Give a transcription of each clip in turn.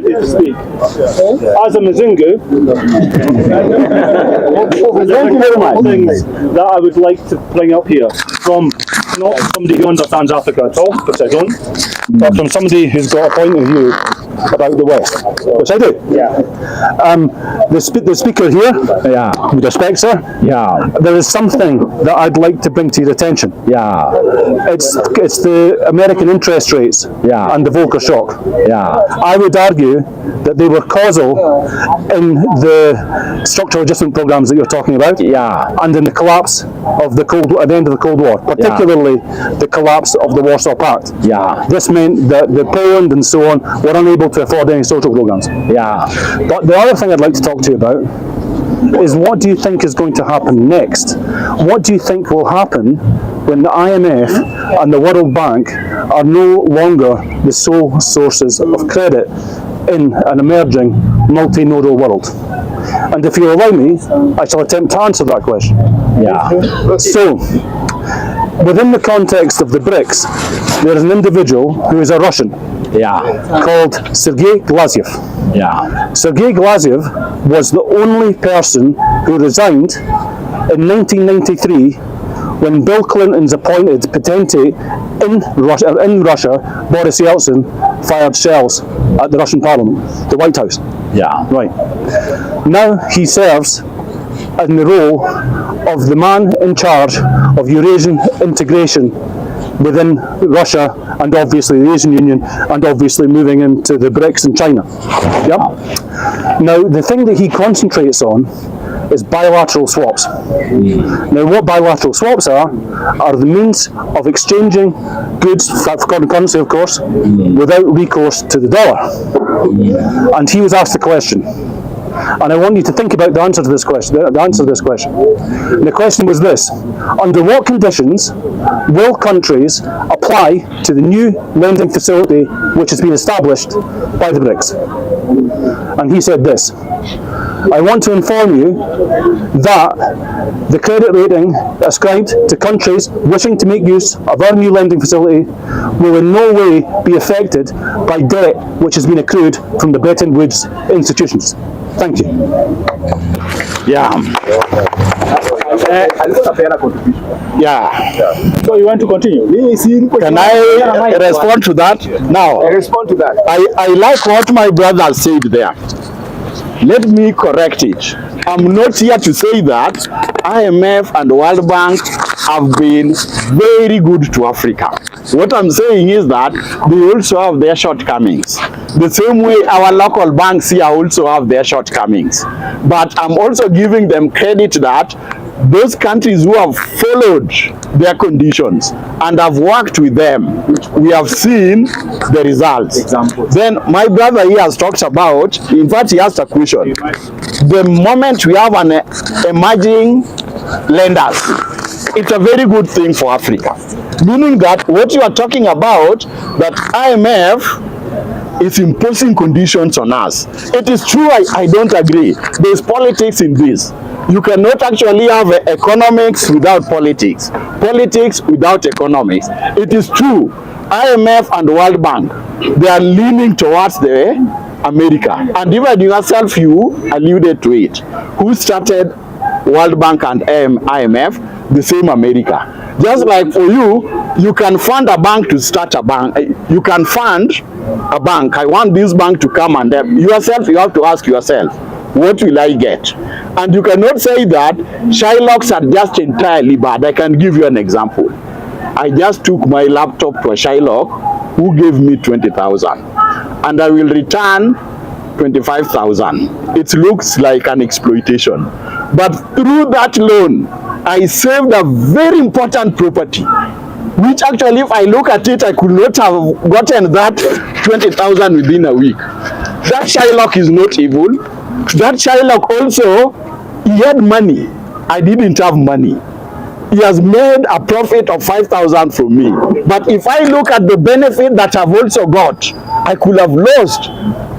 to speak. As a Mzungu, things that I would like to bring up here from not somebody who understands Africa at all, which I don't, but from somebody who's got a point of view about the West, which I do. Yeah. The speaker here, with respect, sir, there is something that I'd like to bring to your attention. It's the American interest rates and the Volcker shock. I would argue that they were causal in the structural adjustment programs that you're talking about, and in the collapse of the at the end of the Cold War, particularly the collapse of the Warsaw Pact. This meant that the Poland and so on were unable to afford any social programs. But the other thing I'd like to talk to you about is, what do you think is going to happen next? What do you think will happen when the IMF and the World Bank are no longer the sole sources of credit in an emerging multinodal world? And if you allow me, I shall attempt to answer that question. So, within the context of the BRICS, there is an individual who is a Russian called Sergei Glazyev. Sergei Glazyev was the only person who resigned in 1993 when Bill Clinton's appointed potentate in Russia, Boris Yeltsin, fired shells at the Russian Parliament, the White House. Right. Now he serves in the role of the man in charge of Eurasian integration within Russia and obviously the Asian Union, and obviously moving into the BRICS and China. Now the thing that he concentrates on is bilateral swaps. Now what bilateral swaps are the means of exchanging goods, foreign currency of course, without recourse to the dollar. And he was asked the question, and I want you to think about the answer to this question. And the question was this: under what conditions will countries apply to the new lending facility which has been established by the BRICS? And he said this: I want to inform you that the credit rating ascribed to countries wishing to make use of our new lending facility will in no way be affected by debt which has been accrued from the Bretton Woods institutions. Thank you. So you want to continue? Can I respond to that? Now, Respond to that. I like what my brother said there. Let me correct it. I'm not here to say that IMF and World Bank have been very good to Africa. What I'm saying is that they also have their shortcomings. The same way our local banks here also have their shortcomings. But I'm also giving them credit that those countries who have followed their conditions and have worked with them, we have seen the results. Then my brother here has talked about, in fact he asked a question, the moment we have an emerging lenders, it's a very good thing for Africa. Meaning that what you are talking about, that IMF is imposing conditions on us. It is true, I don't agree. There's politics in this. You cannot actually have economics without politics. Politics without economics. It is true, IMF and World Bank, they are leaning towards the America. And even yourself, you alluded to it. Who started World Bank and IMF? The same America. Just like for you, you can fund a bank to start a bank. You can fund a bank. I want this bank to come, and yourself, you have to ask yourself, what will I get? And you cannot say that Shylocks are just entirely bad. I can give you an example. I just took my laptop to a Shylock who gave me 20,000, and I will return 25,000. It looks like an exploitation. But through that loan, I saved a very important property, which actually, if I look at it, I could not have gotten that 20,000 within a week. That Shylock is not evil. That Shylock also, he had money. I didn't have money. He has made a profit of 5,000 from me. But if I look at the benefit that I've also got, I could have lost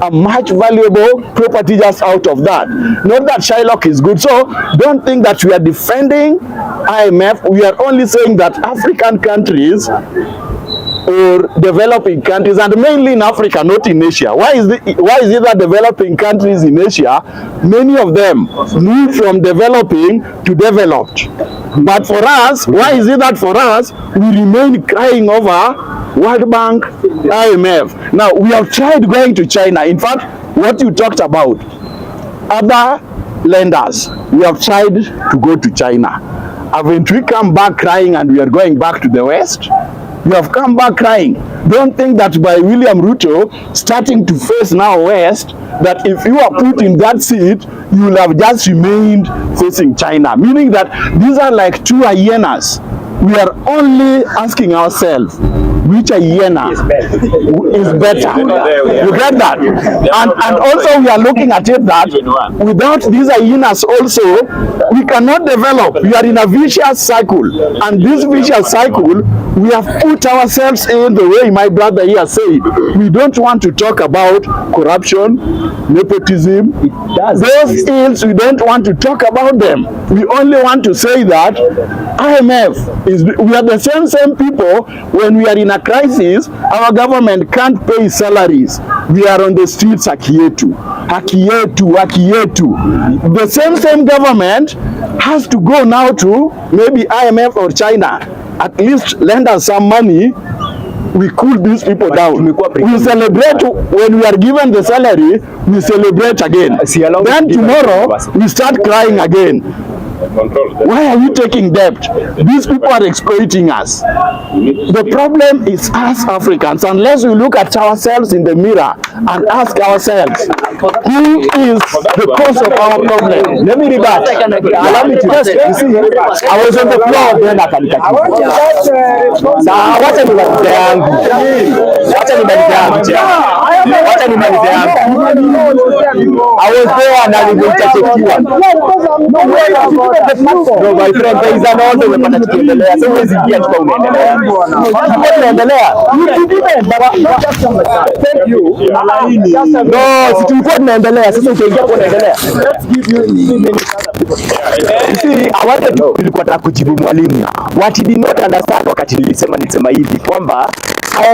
a much valuable property just out of that. Not that Shylock is good. So don't think that we are defending IMF. We are only saying that African countries or developing countries, and mainly in Africa, not in Asia. Why is it that developing countries in Asia, many of them move from developing to developed? But for us, why is it that for us, we remain crying over World Bank, IMF? Now, we have tried going to China. In fact, what you talked about, other lenders, we have tried to go to China. Haven't we come back crying and we are going back to the West? We have come back crying. Don't think that by William Ruto starting to face now West, that if you are put in that seat, you will have just remained facing China. Meaning that these are like two hyenas. We are only asking ourselves, which hyena is better? You get that? And also we are looking at it that without these hyenas also, we cannot develop. We are in a vicious cycle. And this vicious cycle, we have put ourselves in the way my brother here said. We don't want to talk about corruption, nepotism. Those ills, we don't want to talk about them. We only want to say that IMF we are the same people. When we are in a crisis, our government can't pay salaries. We are on the streets, haki yetu. The same government has to go now to maybe IMF or China, at least lend us some money. We cool these people down. We celebrate when we are given the salary. We celebrate again. Then tomorrow we start crying again. Why are you taking debt? These people are exploiting us. The problem is us Africans. Unless we look at ourselves in the mirror and ask ourselves, who is the cause of our problem? Let me revert. Allow me to just, you see, I was on the floor then I can catch you. I was there and I will touch it. No, my friend, there is an order umepata tukiendelea. So huwezi ingia tuka unaendelea. Tunaendelea. Thank you. No, si tulikuwa tunaendelea. Sasa utaingia kwa unaendelea. Let's give you 2 minutes. See, I wanted to nilikuwa nataka kujibu mwalimu. What he did not understand wakati nilisema hivi kwamba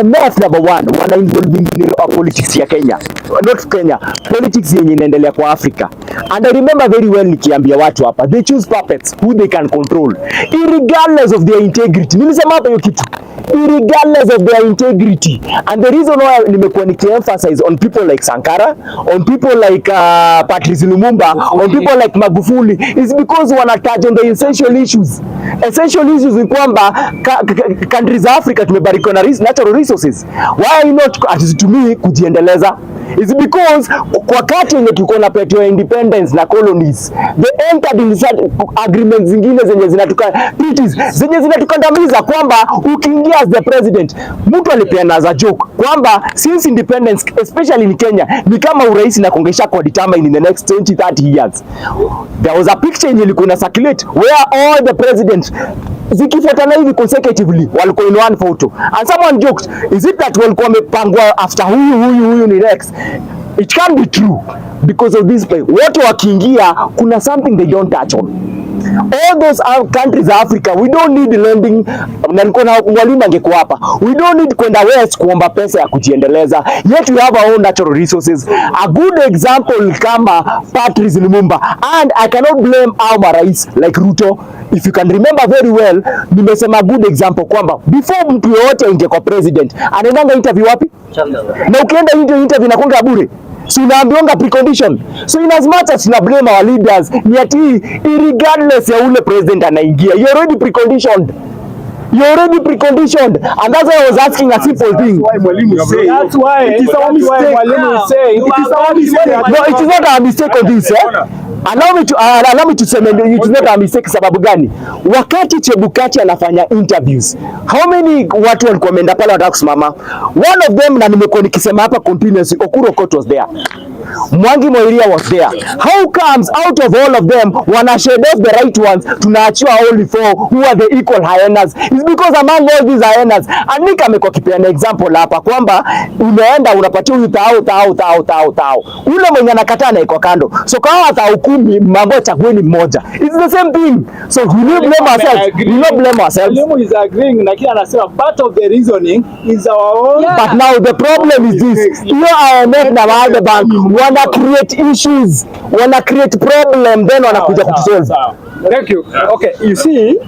IMF number one, wana involving in politics ya Kenya. Not Kenya, politics yenye inaendelea kwa Africa. And I remember very well nikiambia watu hapa, they choose puppets who they can control, irregardless of their integrity. Nilisema hapa hiyo kitu. Irregardless of their integrity. And the reason why nimekuwa niki-emphasize on people like Sankara, on people like Patrice Lumumba, on people like Magufuli, is because wana touch on the essential issues. Essential issues ni kwamba countries za Africa tumebarikiwa na natural resources. Why not atuzitumii kujiendeleza? It's because kwa kati yenye tuko na petro independence na colonies, they entered in agreements zingine zenye zinatukandamiza kwamba ukiingia as the president, mtu alipeana za joke kwamba since independence, especially in Kenya, ni kama urais na kongesha kwa determine in the next 20-30 years. There was a picture yenye ilikuwa na circulate where all the presidents zikifuatana hivi consecutively walikuwa in one photo, and someone joked, is it that walikuwa wamepangwa after huyu ni next? It can't be true because of this play. Wote wakiingia kuna something they don't touch on. All those countries of Africa, we don't need lending. Na niko na mwalimu angekuwa hapa. We don't need kwenda west kuomba pesa ya kujiendeleza. Yet we have our own natural resources. A good example kama Patrice Lumumba, and I cannot blame our marais like Ruto. If you can remember very well, nimesema good example kwamba before mtu yote aingie kwa president, anaendanga interview wapi? Na ukienda interview na konga bure. So unaambiwanga precondition. So in as much as tuna blame our leaders, ni ati irregardless ya ule president anaingia, you're already preconditioned. You're already preconditioned, and that's why I was asking a simple thing. That's why it is our mistake. No, it is not our mistake on this. Allow me to say it is not our mistake. Sababu gani? Wakati Chebukati anafanya interviews, how many watu walikuwa wameenda pale wanataka kusimama? One of them, na nimekuwa nikisema hapa continuously, Okuro Okot was there. Mwangi Moiria was there. How comes out of all of them wana shed off the right ones, tunaachiwa only 4 who are the equal hyenas? It's because among all these hyenas, Anika amekuwa kipeana example hapa kwamba unaenda unapatia huyu tao. Ule mwenye anakataa na iko kando. So kwa hata 10 mambo chagueni mmoja. It's the same thing. So we don't blame ourselves. We don't blame ourselves. Mwalimu is agreeing na kile anasema part of the reasoning is our own. But now the problem is this. You IMF na World Bank wana create issues, wana create problem, then wanakuja kusolve. Thank you. Okay, you see,